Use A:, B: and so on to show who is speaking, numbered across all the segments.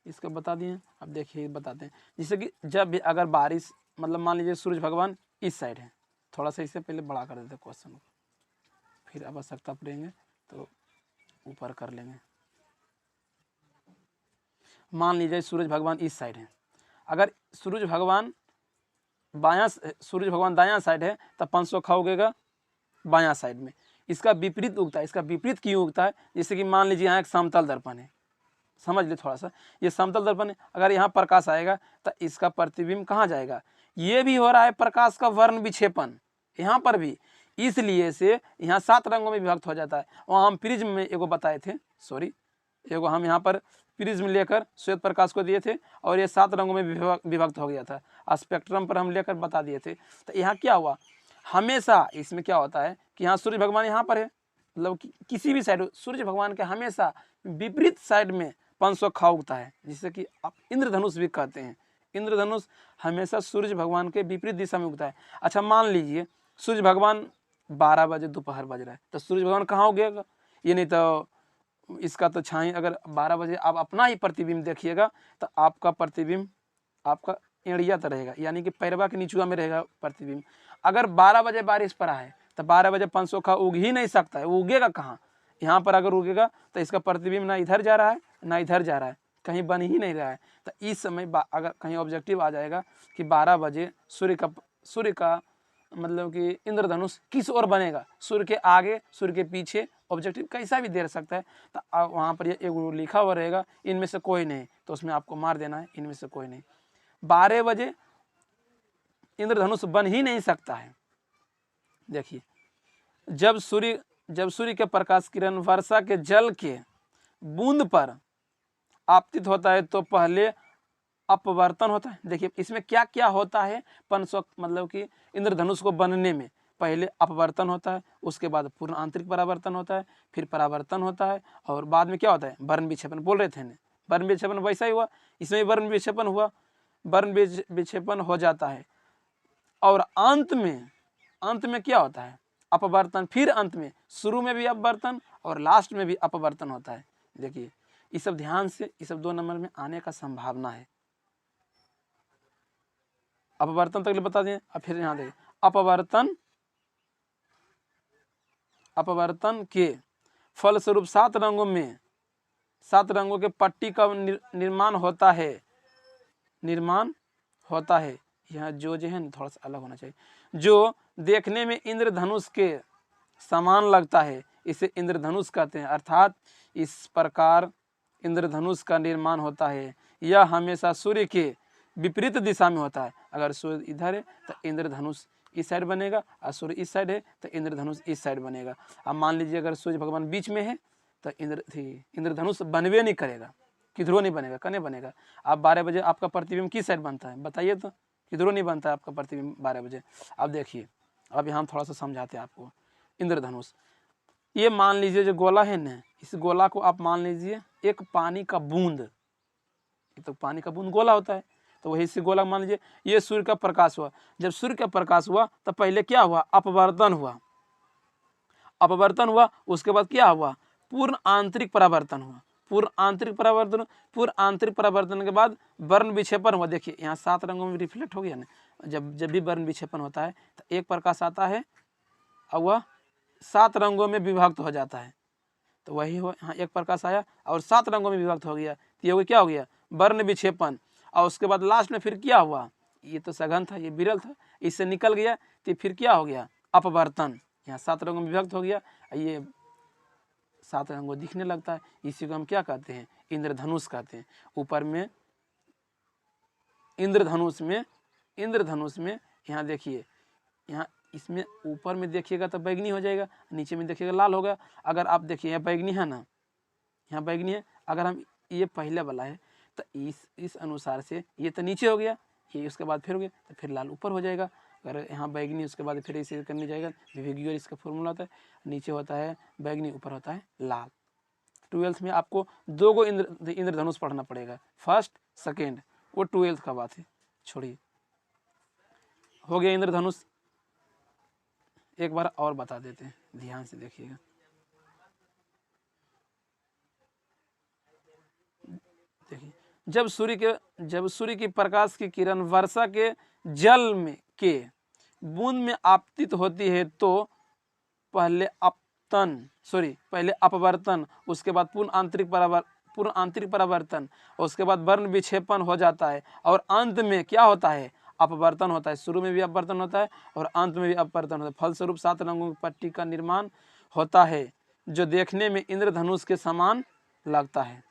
A: इसका बता दिए। अब देखिए बताते हैं, जैसे कि जब भी अगर बारिश मतलब मान लीजिए सूरज भगवान इस साइड है, थोड़ा सा इससे पहले बड़ा कर देते क्वेश्चन को, फिर आवश्यकता पड़ेंगे तो ऊपर कर लेंगे। मान लीजिए सूरज भगवान इस साइड है, अगर सूरज भगवान दायां साइड है तब 500 खा उगेगा बायां साइड में। इसका विपरीत उगता है। इसका विपरीत क्यों उगता है? जैसे कि मान लीजिए यहाँ एक समतल दर्पण है, समझ ले थोड़ा सा, ये समतल दर्पण है, अगर यहाँ प्रकाश आएगा तो इसका प्रतिबिंब कहाँ जाएगा? ये भी हो रहा है प्रकाश का वर्ण विक्षेपण यहाँ पर भी, इसलिए से यहाँ 7 रंगों में विभक्त हो जाता है। वहाँ हम प्रिज्म में एगो बताए थे, एगो हम यहाँ पर प्रिज्म लेकर श्वेत प्रकाश को दिए थे और ये 7 रंगों में विभक्त हो गया था। स्पेक्ट्रम पर हम लेकर बता दिए थे। तो यहाँ क्या हुआ, हमेशा इसमें क्या होता है कि यहाँ सूर्य भगवान यहाँ पर है, मतलब किसी भी साइड सूर्य भगवान के हमेशा विपरीत साइड में 500 खा उगता है, जिससे कि आप इंद्रधनुष भी कहते हैं। इंद्रधनुष हमेशा सूर्य भगवान के विपरीत दिशा में उगता है। अच्छा मान लीजिए सूर्य भगवान 12 बजे दोपहर बज रहा है तो सूर्य भगवान कहाँ उगेगा? ये नहीं तो इसका तो छाई, अगर 12 बजे आप अपना ही प्रतिबिंब देखिएगा तो आपका प्रतिबिंब आपका एड़िया तो रहेगा, यानी कि पैरवा के नीचुआ में रहेगा प्रतिबिंब। अगर 12 बजे बारिश पड़ा है तो 12 बजे 500 का उग ही नहीं सकता है, वो उगेगा कहाँ? यहाँ पर अगर उगेगा तो इसका प्रतिबिंब ना इधर जा रहा है ना इधर जा रहा है, कहीं बन ही नहीं रहा है। तो इस समय अगर कहीं ऑब्जेक्टिव आ जाएगा कि 12 बजे सूर्य का मतलब कि इंद्रधनुष किस ओर बनेगा, सूर्य के आगे सूर्य के पीछे, ऑब्जेक्टिव कैसा भी दे सकता है। तो वहाँ पर ये एक लिखा हुआ रहेगा इनमें से कोई नहीं, तो उसमें आपको मार देना है इनमें से कोई नहीं। 12 बजे इंद्रधनुष बन ही नहीं सकता है। देखिए जब सूर्य के प्रकाश किरण वर्षा के जल के बूंद पर आपतित होता है तो पहले अपवर्तन होता है। देखिए इसमें क्या क्या होता है, 500 मतलब कि इंद्रधनुष को बनने में पहले अपवर्तन होता है, उसके बाद पूर्ण आंतरिक परावर्तन होता है, फिर परावर्तन होता है और बाद में क्या होता है? वर्ण विक्षेपण। बोल रहे थे ना, वर्ण विक्षेपण वैसा ही हुआ, इसमें वर्ण विक्षेपण हुआ, वर्ण विक्षेपण हो जाता है और अंत में क्या होता है? अपवर्तन। फिर अंत में, शुरू में भी अपवर्तन और लास्ट में भी अपवर्तन होता है। देखिए ये सब ध्यान से, ये सब 2 नंबर में आने का संभावना है। अपवर्तन तक बता दें। अब फिर यहाँ देखिए अपवर्तन के फलस्वरूप 7 रंगों के पट्टी का निर्माण होता है। यहाँ जो है ना थोड़ा सा अलग होना चाहिए, जो देखने में इंद्रधनुष के समान लगता है, इसे इंद्रधनुष कहते हैं। अर्थात इस प्रकार इंद्रधनुष का निर्माण होता है। यह हमेशा सूर्य के विपरीत दिशा में होता है। अगर सूर्य इधर है तो इंद्रधनुष इस साइड बनेगा और सूर्य इस साइड है तो इंद्रधनुष इस साइड बनेगा। अब मान लीजिए अगर सूर्य भगवान बीच में है तो इंद्रधनुष बनवे नहीं करेगा, किधरों नहीं बनेगा, कने बनेगा। आप 12 बजे आपका प्रतिबिंब किस साइड बनता है बताइए तो? किधरों नहीं बनता है आपका प्रतिबिंब 12 बजे। अब देखिए अब यहाँ थोड़ा सा समझाते हैं आपको। इंद्रधनुष ये मान लीजिए जो गोला है ना, इस गोला को आप मान लीजिए एक पानी का बूंद, तो पानी का बूंद गोला होता है, तो वही से गोला मान लीजिए। ये सूर्य का प्रकाश हुआ, जब सूर्य का प्रकाश हुआ तो पहले क्या हुआ? अपवर्तन हुआ, उसके बाद क्या हुआ? पूर्ण आंतरिक परावर्तन हुआ। पूर्ण आंतरिक परावर्तन के बाद वर्ण विक्षेपण हुआ। देखिए यहाँ 7 रंगों में रिफ्लेक्ट हो गया ना। जब भी वर्ण विक्षेपण होता है तो एक प्रकाश आता है और वह 7 रंगों में विभक्त हो जाता है। तो वही हो, यहाँ एक प्रकाश आया और 7 रंगों में विभक्त हो गया, तो ये क्या हो गया? वर्ण विक्षेपण। और उसके बाद लास्ट में फिर क्या हुआ? ये तो सघन था, ये विरल था, इससे निकल गया तो फिर क्या हो गया? अपवर्तन। यहाँ 7 रंगों में विभक्त हो गया, ये 7 रंगों दिखने लगता है। इसी को हम क्या कहते हैं? इंद्रधनुष कहते हैं। ऊपर में इंद्रधनुष में यहाँ देखिए, यहाँ इसमें ऊपर में देखिएगा तो बैगनी हो जाएगा, नीचे में देखिएगा लाल होगा। अगर आप देखिए यहाँ बैगनी है ना, यहाँ बैगनी है, अगर हम ये पहले वाला है तो इस अनुसार से ये तो नीचे हो गया, ये उसके बाद फिर हो गया तो फिर लाल ऊपर हो जाएगा। अगर यहाँ बैगनी उसके बाद फिर इसे करने जाएगा, विभिगियोर इसका फॉर्मूला होता है, नीचे होता है बैगनी, ऊपर होता है लाल। 12th में आपको 2 गो इंद्रधनुष पढ़ना पड़ेगा, फर्स्ट सेकेंड, वो 12th का बात है, छोड़िए। हो गया इंद्रधनुष। एक बार और बता देते हैं, ध्यान से देखिएगा। देखिए जब सूर्य की प्रकाश की किरण वर्षा के जल में के बूंद में आपतित होती है तो पहले अपवर्तन, उसके बाद पूर्ण आंतरिक परावर्तन, उसके बाद वर्ण विक्षेपण हो जाता है और अंत में क्या होता है, अपवर्तन होता है। शुरू में भी अपवर्तन होता है और अंत में भी अपवर्तन होता है। फलस्वरूप 7 रंगों की पट्टी का निर्माण होता है जो देखने में इंद्रधनुष के समान लगता है,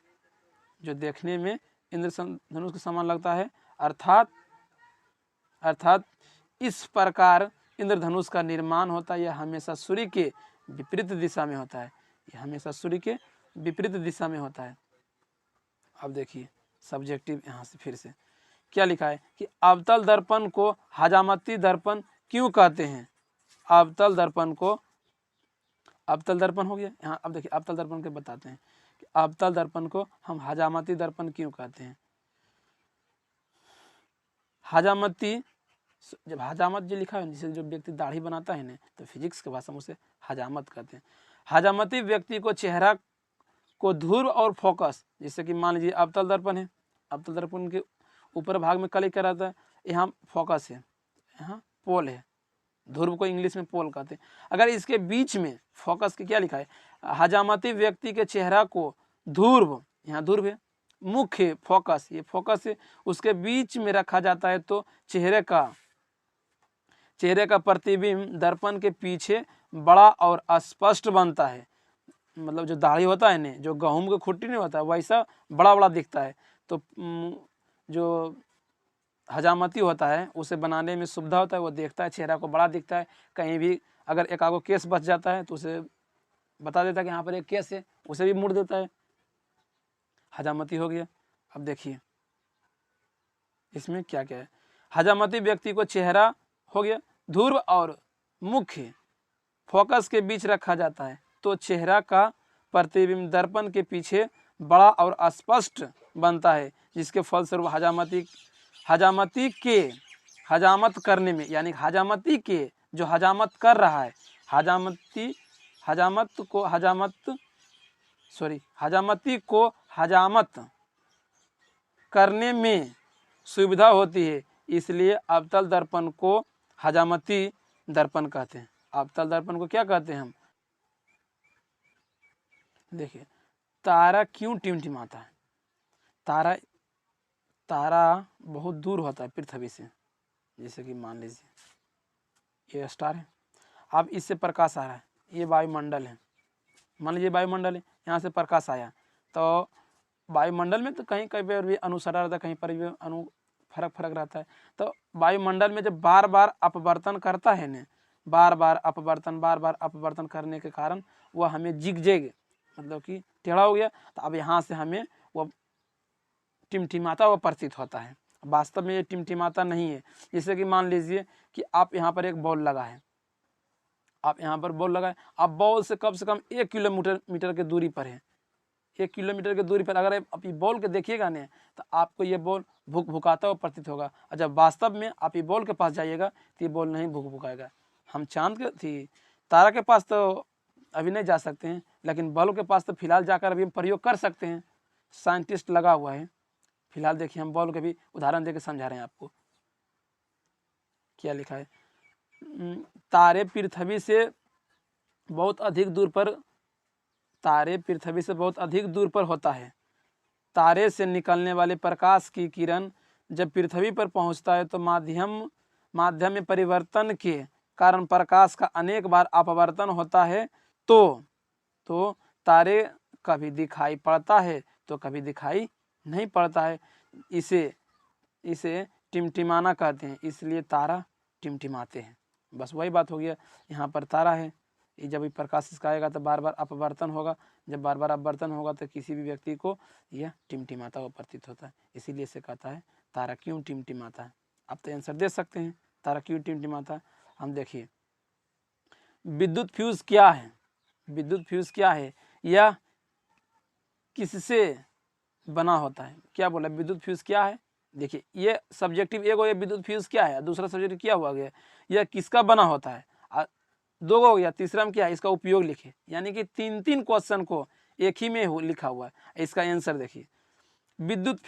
A: जो देखने में इंद्रधनुष के समान लगता है। अर्थात इस प्रकार इंद्रधनुष का निर्माण होता है। यह हमेशा सूर्य के विपरीत दिशा में होता है, यह हमेशा सूर्य के विपरीत दिशा में होता है। अब देखिए सब्जेक्टिव यहाँ से फिर से क्या लिखा है कि अवतल दर्पण को हजामती दर्पण क्यों कहते हैं। अवतल दर्पण हो गया यहाँ। अब देखिए अवतल दर्पण के बताते हैं कि अवतल दर्पण को हम हजामती दर्पण क्यों कहते हैं। हजामती, जब हजामत जो लिखा है, जिसे जो व्यक्ति दाढ़ी बनाता है ना, तो फिजिक्स के भाषा में उसे हजामत कहते हैं। हजामती व्यक्ति को चेहरा को ध्रुव और फोकस, जैसे कि मान लीजिए अवतल दर्पण है, अवतल दर्पण के ऊपर भाग में कली क्या रहता है, यहाँ फोकस है, यहाँ पोल है, ध्रुव को इंग्लिश में पोल कहते हैं। अगर इसके बीच में फोकस के क्या लिखा है, हजामती व्यक्ति के चेहरा को ध्रुव, यहाँ ध्रुव है, मुख्य फोकस, ये फोकस है, उसके बीच में रखा जाता है तो चेहरे का प्रतिबिंब दर्पण के पीछे बड़ा और स्पष्ट बनता है। मतलब जो दाढ़ी होता है ना, जो गेहूं का खुट्टी नहीं होता है, वैसा बड़ा बड़ा दिखता है। तो जो हजामती होता है उसे बनाने में सुविधा होता है, वो देखता है चेहरा को बड़ा दिखता है। कहीं भी अगर एक आगो केस बच जाता है तो उसे बता देता है कि यहाँ पर एक केस है, उसे भी मुड़ देता है। हजामती हो गया। अब देखिए इसमें क्या क्या है। हजामती व्यक्ति को चेहरा हो गया ध्रुव और मुख्य फोकस के बीच रखा जाता है तो चेहरा का प्रतिबिंब दर्पण के पीछे बड़ा और स्पष्ट बनता है, जिसके फलस्वरूप हजामत करने में, यानी हजामती के जो हजामत कर रहा है, हजामती को हजामत करने में सुविधा होती है, इसलिए अवतल दर्पण को हजामती दर्पण कहते हैं। अवतल दर्पण को क्या कहते हैं हम। देखिए तारा क्यों टिमटिमाता है। तारा बहुत दूर होता है पृथ्वी से, जैसे कि मान लीजिए ये स्टार है, अब इससे प्रकाश आ रहा है, ये वायुमंडल है, मान लीजिए वायुमंडल है, यहाँ से प्रकाश आया तो वायुमंडल में तो कहीं कहीं पर भी अनुसरण रहता है, कहीं पर भी फर्क रहता है। तो वायुमंडल में जब बार बार अपवर्तन करता है ना, बार बार अपवर्तन करने के कारण वह हमें जिगजैग, मतलब कि टेढ़ा हो गया, तो अब यहाँ से हमें वह टिमटिमाता हुआ प्रतीत होता है। वास्तव में ये टिमटिमाता नहीं है। जैसे कि मान लीजिए कि आप यहाँ पर एक बॉल लगा है, आप यहाँ पर बॉल लगाए, आप बॉल से कम 1 किलोमीटर की दूरी पर है, 1 किलोमीटर की दूरी पर अगर आप ये बॉल के देखिएगा ना, तो आपको ये बॉल भुकाता हुआ प्रतीत होगा। और जब वास्तव में आप ये बॉल के पास जाइएगा तो ये बॉल नहीं भुकाएगा। हम चांद के तारा के पास तो अभी नहीं जा सकते हैं, लेकिन बॉल के पास तो फिलहाल जाकर अभी हम प्रयोग कर सकते हैं। साइंटिस्ट लगा हुआ है। फिलहाल देखिए हम बॉल के भी उदाहरण देकर समझा रहे हैं आपको। क्या लिखा है, तारे पृथ्वी से बहुत अधिक दूर पर होता है। तारे से निकलने वाले प्रकाश की किरण जब पृथ्वी पर पहुंचता है तो माध्यम में परिवर्तन के कारण प्रकाश का अनेक बार अपवर्तन होता है, तो तारे कभी दिखाई पड़ता है तो कभी दिखाई नहीं पड़ता है। इसे टिमटिमाना कहते हैं, इसलिए तारा टिमटिमाते हैं। बस वही बात हो गया। यहाँ पर तारा है, ये जब प्रकाश इसका आएगा तो बार बार अपवर्तन होगा, जब बार बार अपवर्तन होगा तो किसी भी व्यक्ति को यह टिमटिमाता हुआ प्रतीत होता है, इसीलिए इसे कहता है तारा क्यों टिमटिमाता है। आप तो आंसर दे सकते हैं, तारा क्यों टिमटिमाता है। हम देखिए विद्युत फ्यूज क्या है। विद्युत फ्यूज क्या है, यह किससे बना होता है। क्या बोला, विद्युत फ्यूज क्या है। देखिए ये सब्जेक्टिव एक हो, ये विद्युत फ्यूज क्या है, दूसरा सब्जेक्टिव क्या हुआ गया, यह किसका बना होता है, 2 हो गया। तीसरा में क्या है, इसका उपयोग लिखे, यानी कि 3 क्वेश्चन को एक ही में लिखा हुआ है। इसका आंसर देखिए, विद्युत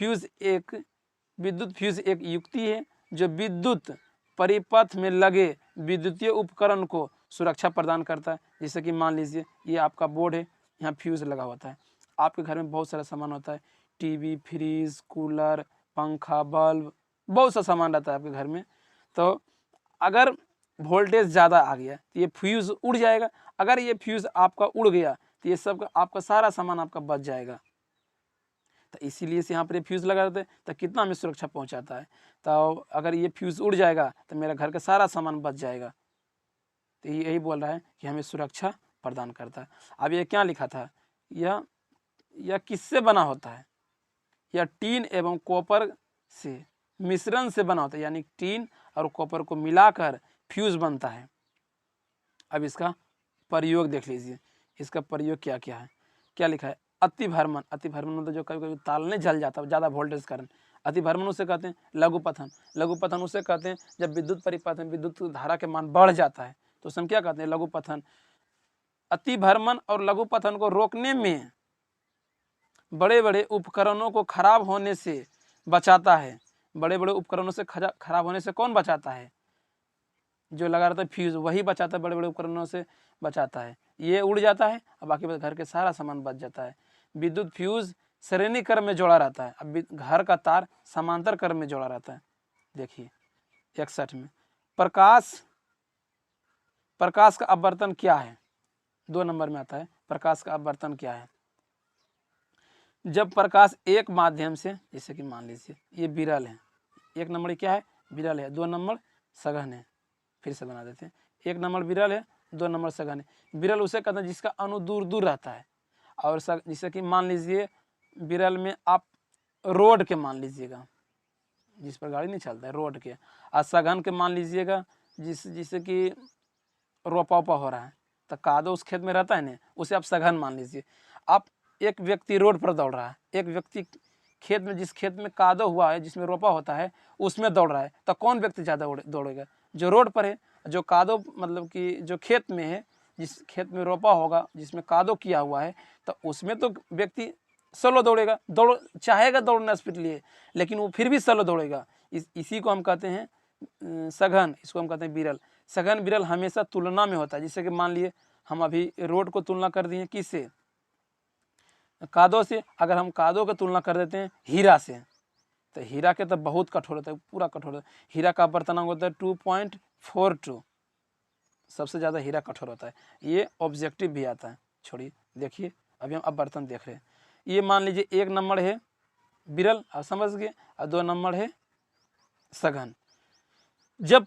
A: फ्यूज एक युक्ति है जो विद्युत परिपथ में लगे विद्युतीय उपकरण को सुरक्षा प्रदान करता है। जैसे कि मान लीजिए ये आपका बोर्ड है, यहाँ फ्यूज लगा होता है। आपके घर में बहुत सारा सामान होता है, टीवी, फ्रिज, कूलर, पंखा, बल्ब, बहुत सा सामान रहता है आपके घर में। तो अगर वोल्टेज ज़्यादा आ गया तो ये फ्यूज़ उड़ जाएगा। अगर ये फ्यूज़ आपका उड़ गया तो ये सब आपका सारा सामान आपका बच जाएगा। तो इसीलिए से यहाँ पर ये फ्यूज़ लगा देते हैं, तो कितना हमें सुरक्षा पहुँचाता है। तो अगर ये फ्यूज़ उड़ जाएगा तो मेरा घर का सारा सामान बच जाएगा। तो यही बोल रहा है कि हमें सुरक्षा प्रदान करता है। अब ये क्या लिखा था, यह किससे बना होता है? यह टीन एवं कॉपर से मिश्रण से बना होता है, यानी टीन और कॉपर को मिलाकर फ्यूज बनता है। अब इसका प्रयोग देख लीजिए, इसका प्रयोग क्या क्या है। क्या लिखा है? अतिभरमन। अतिभरमन मतलब जो कभी कभी तार नहीं जल जाता ज़्यादा वोल्टेज के कारण, अतिभरमन उसे कहते हैं। लघुपथन, लघुपथन उसे कहते हैं जब विद्युत परिपथ में विद्युत धारा के मान बढ़ जाता है तो उसे हम क्या कहते हैं? लघुपथन। अतिभरमन और लघुपथन को रोकने में बड़े बड़े उपकरणों को खराब होने से बचाता है। बड़े बड़े उपकरणों से खराब होने से कौन बचाता है? जो लगा रहता है फ्यूज, वही बचाता है, बड़े बड़े उपकरणों से बचाता है। ये उड़ जाता है और बाकी घर के सारा सामान बच जाता है। विद्युत फ्यूज श्रेणी क्रम में जोड़ा रहता है। अब घर का तार समांतर क्रम में जोड़ा रहता है। देखिए 61 में प्रकाश का अपवर्तन क्या है? 2 नंबर में आता है प्रकाश का अपवर्तन क्या है। जब प्रकाश एक माध्यम से, जैसे कि मान लीजिए ये विरल है, 1 नंबर क्या है? विरल है। 2 नंबर सघन है। फिर से बना देते हैं, 1 नंबर विरल है, 2 नंबर सघन है। विरल उसे कहते हैं जिसका अणु दूर दूर रहता है। और जैसे कि मान लीजिए विरल में आप रोड के मान लीजिएगा, जिस पर गाड़ी नहीं चलता है, रोड के। और सघन के मान लीजिएगा जिससे कि रोपा उपा हो रहा है, तो कादो उस खेत में रहता है ना, उसे आप सघन मान लीजिए। आप एक व्यक्ति रोड पर दौड़ रहा है, एक व्यक्ति खेत में, जिस खेत में कादो हुआ है, जिसमें रोपा होता है, उसमें दौड़ रहा है, तो कौन व्यक्ति ज़्यादा दौड़ेगा? जो रोड पर है। जो कादो मतलब कि जो खेत में है, जिस खेत में रोपा होगा, जिसमें कादो किया हुआ है, तो उसमें तो व्यक्ति स्लो दौड़ेगा, चाहेगा दौड़ना स्पीड लिए, लेकिन वो फिर भी स्लो दौड़ेगा। इसी को हम कहते हैं सघन, इसको हम कहते हैं विरल। सघन विरल हमेशा तुलना में होता है। जैसे कि मान लिए हम अभी रोड को तुलना कर दिए किससे? कादो से। अगर हम कादो की तुलना कर देते हैं हीरा से, तो हीरा के तो बहुत कठोर होता है, पूरा कठोर होता है। हीरा का अपवर्तनांक होता है 2.42, सबसे ज़्यादा हीरा कठोर होता है। ये ऑब्जेक्टिव भी आता है। छोड़िए, देखिए अभी हम अपवर्तन देख रहे हैं। ये मान लीजिए 1 नंबर है विरल, आप समझ गए, और 2 नंबर है सघन। जब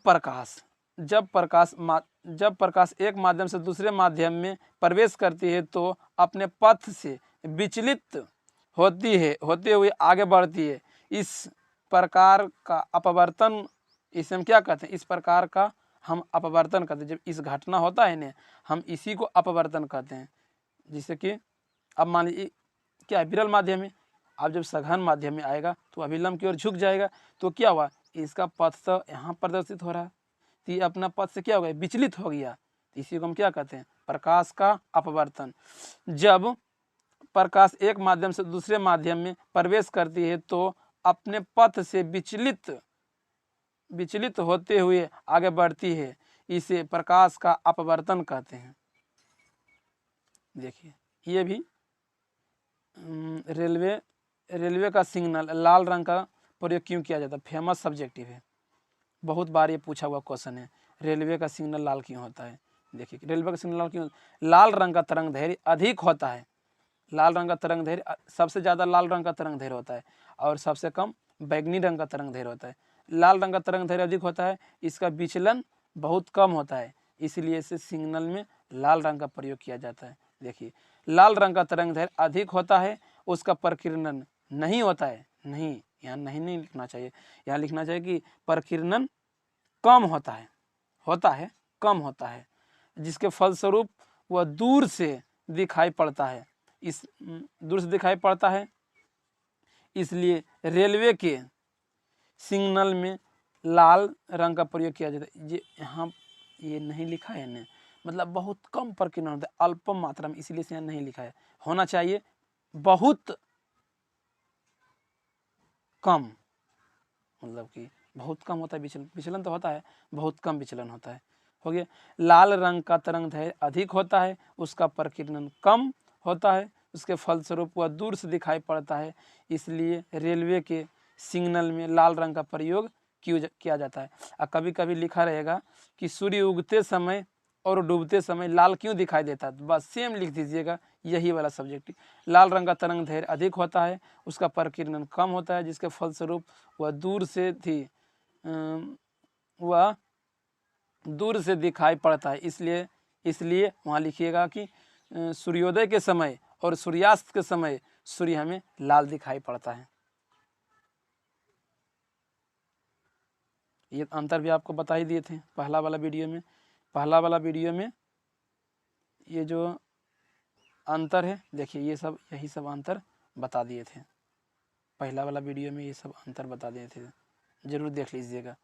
A: प्रकाश एक माध्यम से दूसरे माध्यम में प्रवेश करती है तो अपने पथ से विचलित होते हुए आगे बढ़ती है। इस प्रकार का अपवर्तन, इसे हम क्या कहते हैं? इस प्रकार का हम अपवर्तन कहते हैं। जब इस घटना होता है ना, हम इसी को अपवर्तन कहते हैं। जिससे कि अब मान लीजिए क्या है, विरल माध्यम में, अब जब सघन माध्यम में आएगा तो अभिलंब की ओर झुक जाएगा, तो क्या हुआ? इसका पथ तो यहाँ प्रदर्शित हो रहा है, तो ये अपना पथ से क्या हो गया? विचलित हो गया। तो इसी को हम क्या कहते हैं? प्रकाश का अपवर्तन। जब प्रकाश एक माध्यम से दूसरे माध्यम में प्रवेश करती है तो अपने पथ से विचलित होते हुए आगे बढ़ती है। इसे प्रकाश का अपवर्तन कहते हैं। देखिए ये भी रेलवे का सिग्नल लाल रंग का प्रयोग क्यों किया जाता है? फेमस सब्जेक्टिव है, बहुत बार ये पूछा हुआ क्वेश्चन है। रेलवे का सिग्नल लाल क्यों होता है? देखिए रेलवे का सिग्नल लाल क्यों? लाल रंग का तरंग दैर्घ्य अधिक होता है। लाल रंग का तरंग दैर्घ्य सबसे ज़्यादा लाल रंग का तरंग दैर्घ्य होता है, और सबसे कम बैगनी रंग का तरंग दैर्घ्य होता है। लाल रंग का तरंग दैर्घ्य अधिक होता है, इसका विचलन बहुत कम होता है, इसलिए इसे सिग्नल में लाल रंग का प्रयोग किया जाता है। देखिए लाल रंग का तरंग दैर्घ्य अधिक होता है, उसका प्रकीर्णन नहीं होता है। नहीं, यहाँ नहीं लिखना चाहिए, यहाँ लिखना चाहिए कि प्रकीर्णन कम कम होता है, जिसके फलस्वरूप वह दूर से दिखाई पड़ता है। इसलिए रेलवे के सिग्नल में लाल रंग का प्रयोग किया जाता है। ये यहाँ ये नहीं लिखा है ना, मतलब बहुत कम प्रकीर्णन होता है, अल्प मात्रा में, इसलिए यहाँ नहीं लिखा है। होना चाहिए बहुत कम, मतलब कि बहुत कम होता है विचलन, विचलन तो होता है, बहुत कम विचलन होता है। हो गया। लाल रंग का तरंग दैर्घ्य अधिक होता है, उसका प्रकीर्णन कम होता है, उसके फलस्वरूप वह दूर से दिखाई पड़ता है, इसलिए रेलवे के सिग्नल में लाल रंग का प्रयोग किया जाता है। और कभी कभी लिखा रहेगा कि सूर्य उगते समय और डूबते समय लाल क्यों दिखाई देता है, तो बस सेम लिख दीजिएगा, यही वाला सब्जेक्ट। लाल रंग का तरंग दैर्घ्य अधिक होता है, उसका प्रकीर्णन कम होता है, जिसके फलस्वरूप वह दूर से दिखाई पड़ता है, इसलिए वहाँ लिखिएगा कि सूर्योदय के समय और सूर्यास्त के समय सूर्य हमें लाल दिखाई पड़ता है। ये अंतर भी आपको बता ही दिए थे पहला वाला वीडियो में। ये जो अंतर है देखिए, यही सब अंतर बता दिए थे पहला वाला वीडियो में, ये सब अंतर बता दिए थे, जरूर देख लीजिएगा।